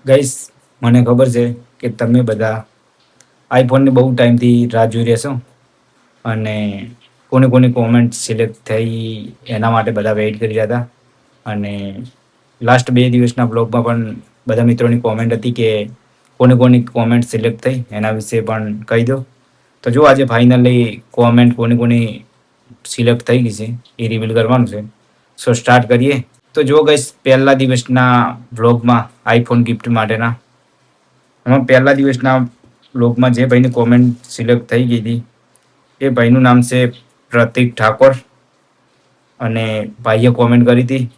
Guys, મને ખબર છે કે તમે બધા આઈફોનની બહુ ટાઈમથી રાહ જોઈ રહ્યા છો અને કોની કોની કોમેન્ટ સિલેક્ટ થઈ એના માટે બધા વેઇટ કરી રહ્યા હતા. અને લાસ્ટ 2 દિવસના બ્લોગમાં પણ બધા મિત્રોની કોમેન્ટ હતી કે કોની કોની કોમેન્ટ સિલેક્ટ થઈ એના વિશે પણ કહી દો. તો જો આજે ફાઇનલી કોમેન્ટ કોની કોની સિલેક્ટ થઈ ગઈ છે એ રિવીલ કરવાનું છે. સો સ્ટાર્ટ કરીએ. તો જો ગઈશ, પહેલા દિવસના વ્લોગમાં આઈફોન ગિફ્ટ માટેના એમાં પહેલા દિવસના વ્લોગમાં જે ભાઈની કોમેન્ટ સિલેક્ટ થઈ ગઈ હતી એ ભાઈનું નામ છે પ્રતિક ઠાકોર. અને ભાઈએ કોમેન્ટ કરી હતી,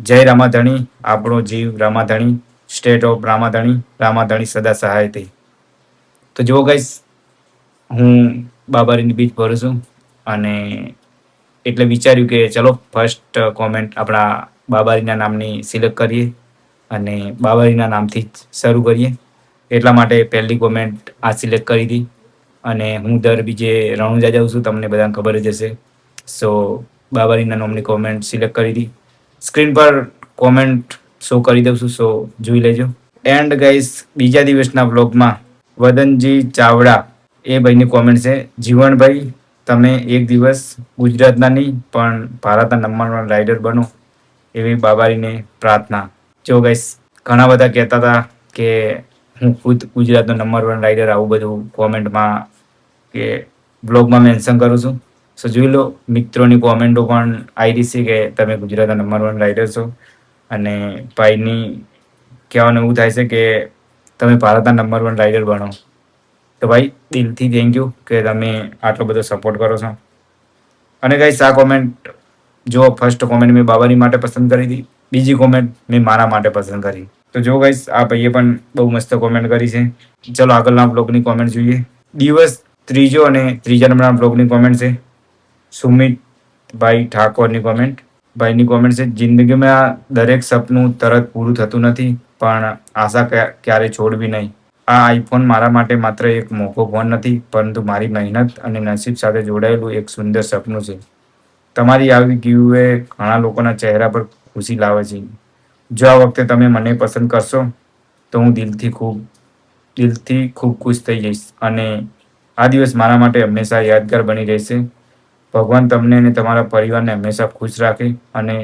જય રામાધણી, આપણો જીવ રામાધણી, સ્ટેટ ઓફ રામાધણી, રામાધણી સદા સહાય થઈ. તો જો ગઈશ, હું બાબારીની બીજ ભરું છું અને એટલે વિચાર્યું કે ચલો ફર્સ્ટ કોમેન્ટ આપણા બાબારીના નામની સિલેક્ટ કરીએ અને બાબારીના નામથી જ શરૂ કરીએ. એટલા માટે પહેલી કોમેન્ટ આ સિલેક્ટ કરી હતી. અને હું દર બીજે રણુજા જાઉં છું, તમને બધાને ખબર જ હશે. સો બાબારીના નામની કોમેન્ટ સિલેક્ટ કરી હતી. સ્ક્રીન પર કોમેન્ટ શો કરી દઉં છું, સો જોઈ લેજો. એન્ડ ગાઈસ, બીજા દિવસના વ્લોગમાં વદનજી ચાવડા એ ભાઈની કોમેન્ટ છે, જીવણભાઈ તમે એક દિવસ ગુજરાતના નહીં પણ ભારતના નંબર 1 રાઇડર બનો એવી બાબારીને પ્રાર્થના. જો ગાઈસ, ઘણા બધા કહેતા હતા કે હું ખુદ ગુજરાતનો નંબર 1 રાઇડર આવું બધું કોમેન્ટમાં કે બ્લોગમાં મેન્શન કરું છું. સો જોઈ લો, મિત્રોની કોમેન્ટો પણ આવી રહી છે કે તમે ગુજરાતના નંબર 1 રાઇડર છો. અને ભાઈની કહેવાનું એવું થાય છે કે તમે ભારતના નંબર 1 રાઇડર બનો. તો ભાઈ, દિલથી થેન્ક યુ કે તમે આટલો બધો સપોર્ટ કરો છો. અને ગાઈસ, આ કોમેન્ટ જો ફર્સ્ટ કોમેન્ટ મેં બાબારી માટે પસંદ કરી હતી, બીજી કોમેન્ટ મેં મારા માટે પસંદ કરી. તો જો ગાઈસ, આ ભાઈએ પણ બહુ મસ્ત કોમેન્ટ કરી છે. ચલો આગળના બ્લોગની કોમેન્ટ જોઈએ. દિવસ ત્રીજો અને ત્રીજા નંબરના બ્લોગની કોમેન્ટ છે સુમિતભાઈ ઠાકોરની કોમેન્ટ. ભાઈની કોમેન્ટ છે, જિંદગીમાં દરેક સપનું તરત પૂરું થતું નથી, પણ આશા ક્યારે છોડવી નહીં. આ આઈફોન મારા માટે માત્ર એક મોંઘો ફોન નથી, પરંતુ મારી મહેનત અને નસીબ સાથે જોડાયેલું એક સુંદર સપનું છે. તમારી આવી ગીવે ઘણા લોકોના ચહેરા પર ખુશી લાવે છે. જો આ વખતે તમે મને પસંદ કરશો તો હું દિલથી ખૂબ ખુશ થઈ જઈશ અને આ દિવસ મારા માટે હંમેશા યાદગાર બની રહેશે. ભગવાન તમને અને તમારા પરિવારને હંમેશા ખુશ રાખે અને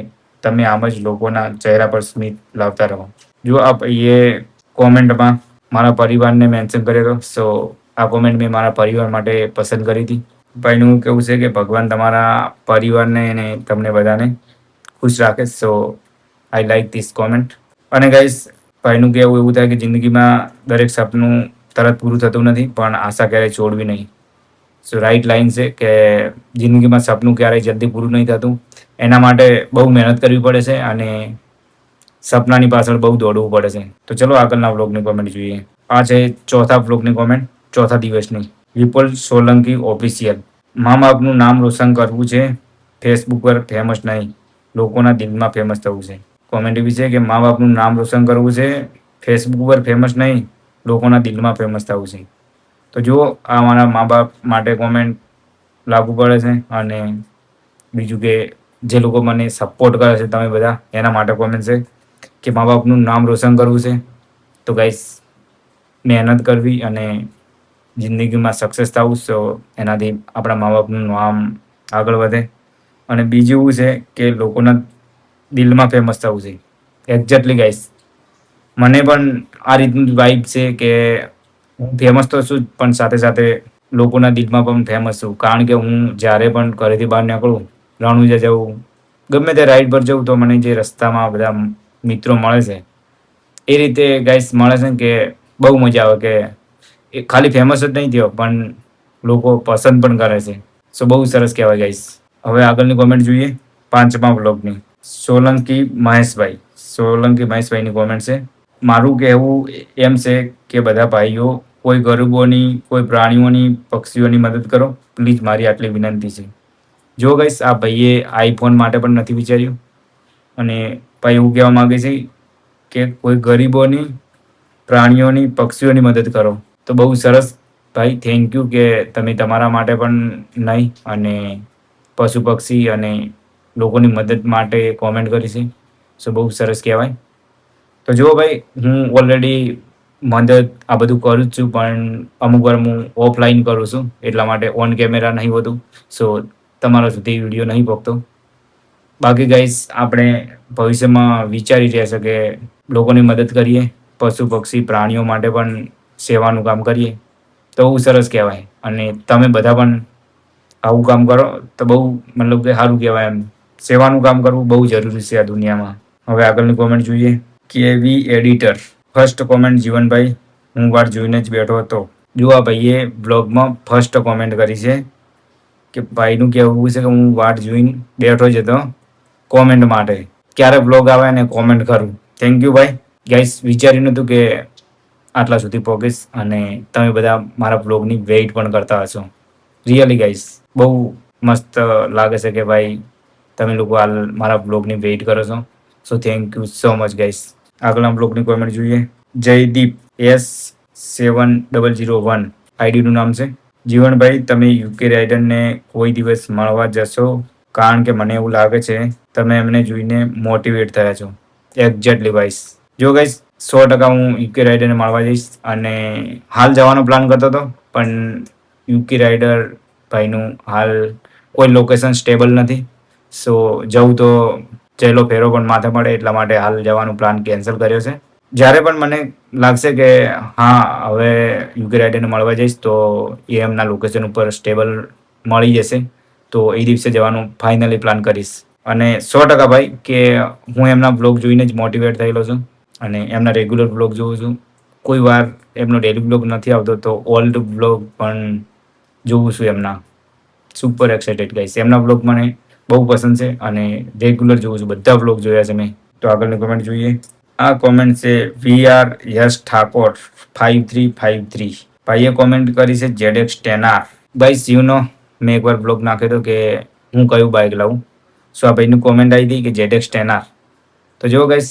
તમે આમ જ લોકોના ચહેરા પર સ્મિત લાવતા રહો. જો આ ભાઈએ કોમેન્ટમાં મારા પરિવારને મેન્શન કર્યો હતો, સો આ કોમેન્ટ મેં મારા પરિવાર માટે પસંદ કરી હતી. ભાઈનું કેવું છે કે ભગવાન તમારા પરિવારને અને તમને બધાને ખુશ રાખે. સો આઈ લાઈક ધીસ કોમેન્ટ. અને ગાઈસ, ભાઈનું કહેવું એવું થાય કે જિંદગીમાં દરેક સપનું તરત પૂરું થતું નથી, પણ આશા ક્યારેય છોડવી નહીં. સો રાઈટ લાઈન છે કે જિંદગીમાં સપનું ક્યારેય જલ્દી પૂરું નહીં થતું. એના માટે બહુ મહેનત કરવી પડે છે અને સપનાની પાછળ બહુ દોડવું પડે છે. તો ચલો આગળના વ્લોગની કોમેન્ટ જોઈએ. આ છે ચોથા વ્લોગની કોમેન્ટ, ચોથા દિવસની. વિપુલ સોલંકી ઓફિશિયલ. મા બાપનું નામ રોશન કરવું છે, ફેસબુક પર ફેમસ નહીં, લોકોના દિલમાં ફેમસ થવું છે. કોમેન્ટ એવી છે કે મા બાપનું નામ રોશન કરવું છે, ફેસબુક પર ફેમસ નહીં, લોકોના દિલમાં ફેમસ થવું છે. તો જુઓ, આ મારા મા બાપ માટે કોમેન્ટ લાગુ પડે છે. અને બીજું કે જે લોકો મને સપોર્ટ કરે છે તમે બધા, એના માટે કોમેન્ટ છે કે મા બાપનું નામ રોશન કરવું છે. તો ગાઈસ, મહેનત કરવી અને જિંદગીમાં સક્સેસ થવું, સો એનાથી આપણા મા બાપનું નામ આગળ વધે. અને બીજું એવું છે કે લોકોના દિલમાં ફેમસ થવું છે. એક્ઝેક્ટલી ગાઈસ, મને પણ આ રીતની વાઇબ છે કે હું ફેમસ તો છું જ, પણ સાથે સાથે લોકોના દિલમાં પણ ફેમસ છું. કારણ કે હું જ્યારે પણ ઘરેથી બહાર નીકળું, રણુજા જાઉં, ગમે તે રાઈડ પર જાઉં, તો મને જે રસ્તામાં બધા મિત્રો મળે છે એ રીતે ગાઈસ મળે છે કે બહુ મજા આવે કે એ ખાલી ફેમસ જ નહીં થયો, પણ લોકો પસંદ પણ કરે છે. સો બહુ સરસ કહેવાય ગાઈસ. હવે આગળની કોમેન્ટ જોઈએ, પાંચમા વ્લોગની. સોલંકી મહેશભાઈની કોમેન્ટ છે, મારું કહેવું એમ છે કે બધા ભાઈઓ કોઈ ગરીબોની, કોઈ પ્રાણીઓની, પક્ષીઓની મદદ કરો પ્લીઝ, મારી આટલી વિનંતી છે. જો ગાઈસ, આ ભાઈએ આઈફોન માટે પણ નથી વિચાર્યું અને ભાઈ એવું કહેવા માગે છે કે કોઈ ગરીબોની, પ્રાણીઓની, પક્ષીઓની મદદ કરો. તો બહુ સરસ ભાઈ, થેન્ક યુ કે તમે તમારા માટે પણ નહીં અને પશુ પક્ષી અને લોકોની મદદ માટે કોમેન્ટ કરી છે. સો બહુ સરસ કહેવાય. તો જુઓ ભાઈ, હું ઓલરેડી મદદ આ બધું કરું જ છું, પણ અમુક વાર હું ઓફલાઈન કરું છું, એટલા માટે ઓન કેમેરા નહીં હોતું. સો તમારા સુધી વિડીયો નહીં પહોંચતો. બાકી ગાઈસ, આપણે ભવિષ્યમાં વિચારી રહ્યા છે કે લોકોની મદદ કરીએ, પશુ પક્ષી પ્રાણીઓ માટે પણ સેવાનું કામ કરીએ, તો બહુ સરસ કહેવાય. અને તમે બધા પણ આવું કામ કરો તો બહુ મતલબ કે સારું કહેવાય. એમ સેવાનું કામ કરવું બહુ જરૂરી છે આ દુનિયામાં. હવે આગળની કોમેન્ટ જોઈએ. કેવી એડિટર, ફર્સ્ટ કોમેન્ટ જીવનભાઈ, હું વાર જોઈને જ બેઠો હતો. જો આ ભાઈએ બ્લોગમાં ફર્સ્ટ કોમેન્ટ કરી છે કે ભાઈનું કહેવું છે કે હું વાટ જોઈને બેઠો જ હતો કોમેન્ટ માટે, ક્યારે બ્લોગ આવે ને કોમેન્ટ કરું. થેન્ક યુ ભાઈ. ગાઈસ, વિચાર્યું નહોતું કે આટલા સુધી પહોંચીશ અને તમે બધા મારા બ્લોગની વેઇટ પણ કરતા હશો. રિયલી ગાઈસ, બહુ મસ્ત લાગે છે કે ભાઈ તમે લોકો હાલ મારા બ્લોગની વેઇટ કરો છો. So thank you so much guys. આગળના બ્લોગની કોમેન્ટ જોઈએ. જયદીપ S7001 આઈડીનું નામ છે. જીવનભાઈ, તમે યુકે રાઇડરને કોઈ દિવસ મળવા જશો? કારણ કે મને એવું લાગે છે તમે એમને જોઈને મોટિવેટ થયા છો. એક્ઝેક્ટલી ભાઈ. જો ગાઈસ, 100% હું યુકે રાઇડરને મળવા જઈશ. અને હાલ જવાનો પ્લાન કરતો હતો, પણ યુકે રાઇડર ભાઈનું હાલ કોઈ લોકેશન સ્ટેબલ નથી. સો જવું તો ચહેલો ફેરો પણ માથે પડે, એટલા માટે હાલ જવાનું પ્લાન કેન્સલ કર્યો છે. જ્યારે પણ મને લાગશે કે હા હવે યુકે રાઇડરને મળવા જઈશ તો એ એમના લોકેશન ઉપર સ્ટેબલ મળી જશે, તો એ દિવસે જવાનું ફાઇનલી પ્લાન કરીશ. અને 100% ભાઈ કે હું એમના બ્લોગ જોઈને જ મોટિવેટ થયેલો છું અને એમના રેગ્યુલર બ્લોગ જોઉં છું. કોઈ વાર એમનો ડેલી બ્લોગ નથી આવતો તો ઓલ્ડ બ્લોગ પણ જોઉં છું એમના. Super excited guys. એમના બ્લોગ મને બહુ પસંદ છે અને રેગ્યુલર જોઉં છું. બધા બ્લોગ જોયા છે મેં. તો આગળની કોમેન્ટ જોઈએ. આ કોમેન્ટ છે VR યશ ઠાકોર 5353. ભાઈએ કોમેન્ટ કરી છે ZX 10R. Guys, you know, મેં એકવાર બ્લોગ નાખ્યો હતો કે હું કયું બાઇક લાવું. સો આ ભાઈની કોમેન્ટ આવી હતી કે ZX 10R. તો જો ગાઈસ,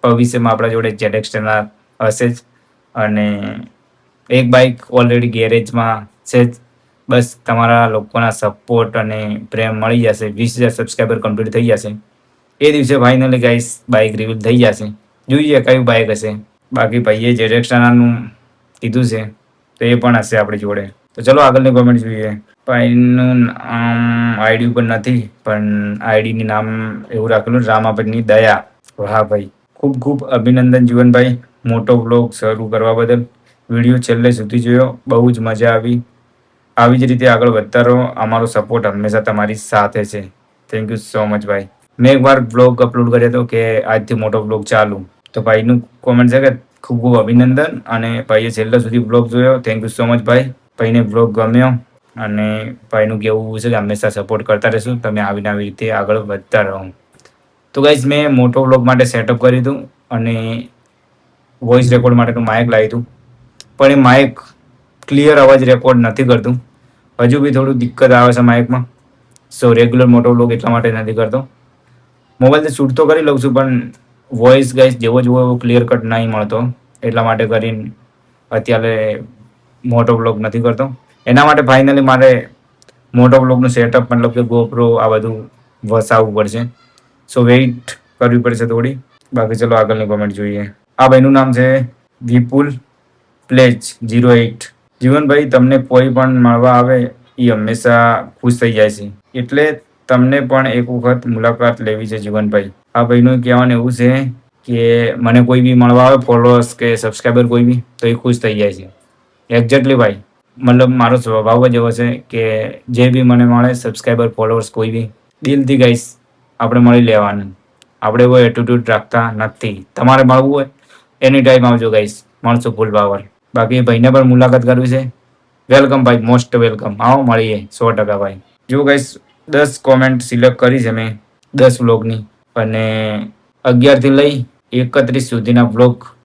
ભવિષ્યમાં આપણા જોડે ZX 10R હશે જ. અને એક બાઇક ઓલરેડી ગેરેજમાં છે જ. બસ તમારા લોકોના સપોર્ટ અને પ્રેમ મળી જશે, 20,000 સબસ્ક્રાઈબર કમ્પ્લીટ થઈ જશે, એ દિવસે ફાઇનલી ગાઈસ બાઇક રિવીલ થઈ જશે. જોઈએ કયું બાઇક હશે. બાકી ભાઈએ ZX 10Rનું કીધું છે તો એ પણ હશે આપણી જોડે. તો ચલો આગળની કોમેન્ટ જોઈએ. ભાઈનું નામ આઈડી ઉપર નથી, પણ આઈડીની નામ એવું રાખેલું રામાપરની દયા. વાહ ભાઈ, ખૂબ ખૂબ અભિનંદન જીવનભાઈ, મોટો બ્લોગ શરૂ કરવા બદલ. વિડીયો છેલ્લે સુધી જોયો, બહુ જ મજા આવી. આવી જ રીતે આગળ વધતા રહો, અમારો સપોર્ટ હંમેશા તમારી સાથે છે. થેન્ક યુ સો મચ ભાઈ. મેં એકવાર બ્લોગ અપલોડ કર્યો હતો કે આજથી મોટો બ્લોગ ચાલુ, તો ભાઈનું કોમેન્ટ છે કે ખૂબ ખૂબ અભિનંદન અને ભાઈએ છેલ્લા સુધી બ્લોગ જોયો. થેન્ક યુ સો મચ ભાઈ. ભાઈને બ્લોગ ગમ્યો અને ભાઈનું કહેવું છે કે હંમેશા સપોર્ટ કરતા રહેશું, તમે આવીને આવી રીતે આગળ વધતા રહો. તો ગાઈઝ, મેં મોટો બ્લોગ માટે સેટઅપ કર્યું હતું અને વોઇસ રેકોર્ડ માટેનું માઇક લાવ્યું હતું, પણ એ માઇક ક્લિયર અવાજ રેકોર્ડ નથી કરતું. હજુ બી થોડું દિક્કત આવે છે માઇકમાં. સો રેગ્યુલર મોટો બ્લોગ એટલા માટે નથી કરતો. મોબાઈલથી શૂટ તો કરી લઉં છું, પણ વોઇસ ગાઈસ જેવો જ એવો ક્લિયર કટ નહીં મળતો, એટલા માટે કરીને અત્યારે મોટો બ્લોગ નથી કરતો. એના માટે ફાઇનલી મારે મોટો બ્લોગનું સેટઅપ મતલબ કે ગોપ્રો આ બધું વસાવવું પડશે. સો વેઇટ કરવી પડશે થોડી. બાકી ચલો આગળની કોમેન્ટ જોઈએ. આ ભાઈનું નામ છે વિપુલ પ્લેજ 08. જીવનભાઈ, તમને કોઈ પણ મળવા આવે એ હંમેશા ખુશ થઈ જાય છે, એટલે તમને પણ એક વખત મુલાકાત લેવી છે જીવનભાઈ. આ ભાઈનું કહેવાનું એવું છે કે મને કોઈ બી મળવા આવે, ફોલોઅર્સ કે સબસ્ક્રાઈબર કોઈ બી, તો એ ખુશ થઈ જાય છે. એક્ઝેક્ટલી ભાઈ, મતલબ મારો સ્વભાવ જ એવો છે કે જે બી મને મળે સબસ્ક્રાઈબર ફોલોઅર્સ કોઈ બી, દિલથી ગાઈસ આપણે મળી લેવાનું. આપણે કોઈ એટીટ્યૂડ રાખતા નથી. તમારે મળવું હોય એની ટાઈમ આવજો ગાઈસ, મળશો ફૂલ પાવર. બાકી ભાઈને પણ મુલાકાત કરવી છે, વેલકમ ભાઈ, મોસ્ટ વેલકમ. આવો મળીએ 100% ભાઈ. જો ગાઈસ, 10 કોમેન્ટ સિલેક્ટ કરી છે મેં 10 વ્લોગની, અને 11 થી લઈ 31 સુધીના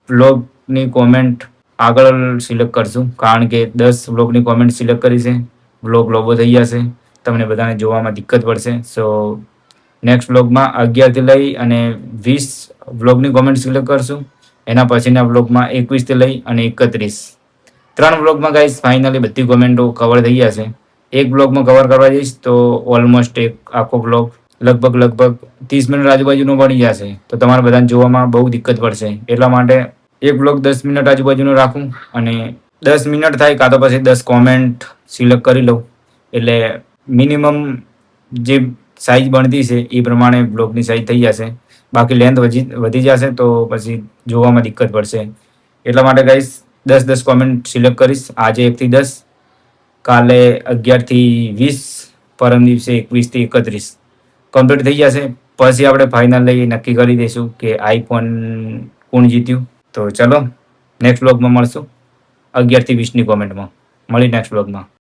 વ્લોગની કોમેન્ટ આગળ સિલેક્ટ કરશું, કારણ કે 10 વ્લોગની કોમેન્ટ સિલેક્ટ કરી છે. વ્લોગ લોબો થઈ જશે, તમને બધાને જોવામાં દિક્કત પડશે. સો નેક્સ્ટ વ્લોગમાં 11 થી લઈ અને 20 વ્લોગની કોમેન્ટ સિલેક્ટ કરશું. એના પછીના વ્લોગમાં 21 થી લઈ અને 31, 3 વ્લોગમાં ગાઈસ ફાઇનલી બધી કોમેન્ટો કવર થઈ જશે. એક બ્લોગમાં કવર કરવા જઈશ તો ઓલમોસ્ટ એક આખો બ્લોગ લગભગ 30 મિનિટ આજુબાજુનો બની જશે, તો તમારે બધાને જોવામાં બહુ દિક્કત પડશે. એટલા માટે એક બ્લોગ 10 મિનિટ આજુબાજુનો રાખું અને 10 મિનિટ થાય કાં તો પછી 10 કોમેન્ટ સિલેક્ટ કરી લઉં. એટલે મિનિમમ જે સાઇઝ બનતી છે એ પ્રમાણે બ્લોગની સાઇઝ થઈ જશે. બાકી લેન્થ વધી જશે તો પછી જોવામાં દિક્કત પડશે. એટલા માટે ગાઈસ 10 કોમેન્ટ સિલેક્ટ કરીશ. આજે 1 થી 10, કાલે 11 થી 20, પરમ દિવસે 21 થી 31 કમ્પ્લીટ થઈ જશે. પછી આપણે ફાઇનલી નક્કી કરી દઈશું કે આઈફોન કોણ જીત્યું. તો ચલો નેક્સ્ટ બ્લોગમાં મળશું 11 થી 20ની કોમેન્ટમાં. મળી નેક્સ્ટ બ્લોગમાં.